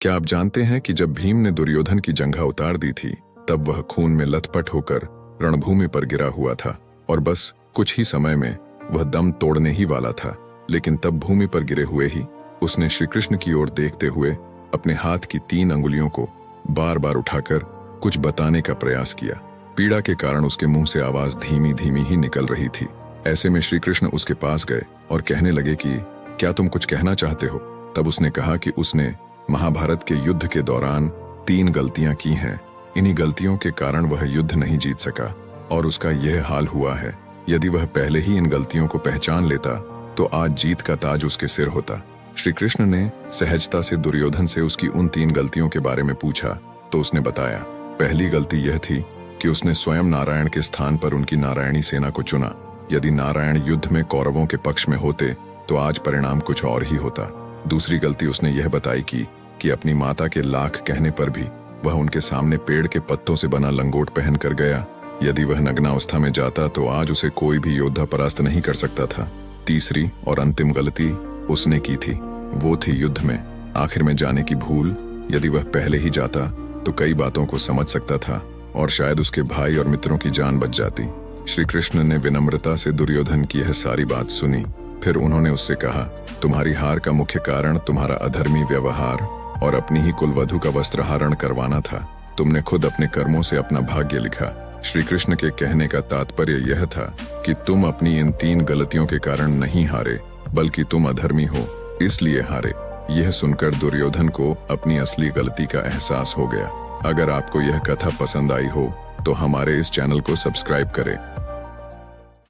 क्या आप जानते हैं कि जब भीम ने दुर्योधन की जंघा उतार दी थी तब वह खून में लथपथ होकर रणभूमि पर गिरा हुआ था और बस कुछ ही समय में वह दम तोड़ने ही वाला था। लेकिन तब भूमि पर गिरे हुए ही उसने श्री कृष्ण की ओर देखते हुए अपने हाथ की 3 अंगुलियों को बार बार उठाकर कुछ बताने का प्रयास किया। पीड़ा के कारण उसके मुंह से आवाज धीमी धीमी ही निकल रही थी। ऐसे में श्री कृष्ण उसके पास गए और कहने लगे कि क्या तुम कुछ कहना चाहते हो? तब उसने कहा कि उसने महाभारत के युद्ध के दौरान 3 गलतियां की हैं। इन्हीं गलतियों के कारण वह युद्ध नहीं जीत सका और उसका यह हाल हुआ है। यदि वह पहले ही इन गलतियों को पहचान लेता तो आज जीत का ताज उसके सिर होता। श्री कृष्ण ने सहजता से दुर्योधन से उसकी उन 3 गलतियों के बारे में पूछा तो उसने बताया। पहली गलती यह थी कि उसने स्वयं नारायण के स्थान पर उनकी नारायणी सेना को चुना। यदि नारायण युद्ध में कौरवों के पक्ष में होते तो आज परिणाम कुछ और ही होता। दूसरी गलती उसने यह बताई कि अपनी माता के लाख कहने पर भी वह उनके सामने पेड़ के पत्तों से बना लंगोट पहन कर गया। यदि वह नग्नावस्था में जाता तो आज उसे कोई भी योद्धा परास्त नहीं कर सकता था। तीसरी और अंतिम गलती उसने की थी, वो थी युद्ध में आखिर में जाने की भूल। यदि वह पहले ही जाता तो कई बातों को समझ सकता था और शायद उसके भाई और मित्रों की जान बच जाती। श्री कृष्ण ने विनम्रता से दुर्योधन की यह सारी बात सुनी। फिर उन्होंने उससे कहा, तुम्हारी हार का मुख्य कारण तुम्हारा अधर्मी व्यवहार और अपनी ही कुलवधू का वस्त्रहरण करवाना था। तुमने खुद अपने कर्मों से अपना भाग्य लिखा। श्री कृष्ण के कहने का तात्पर्य यह था कि तुम अपनी इन 3 गलतियों के कारण नहीं हारे, बल्कि तुम अधर्मी हो इसलिए हारे। यह सुनकर दुर्योधन को अपनी असली गलती का एहसास हो गया। अगर आपको यह कथा पसंद आई हो तो हमारे इस चैनल को सब्सक्राइब करें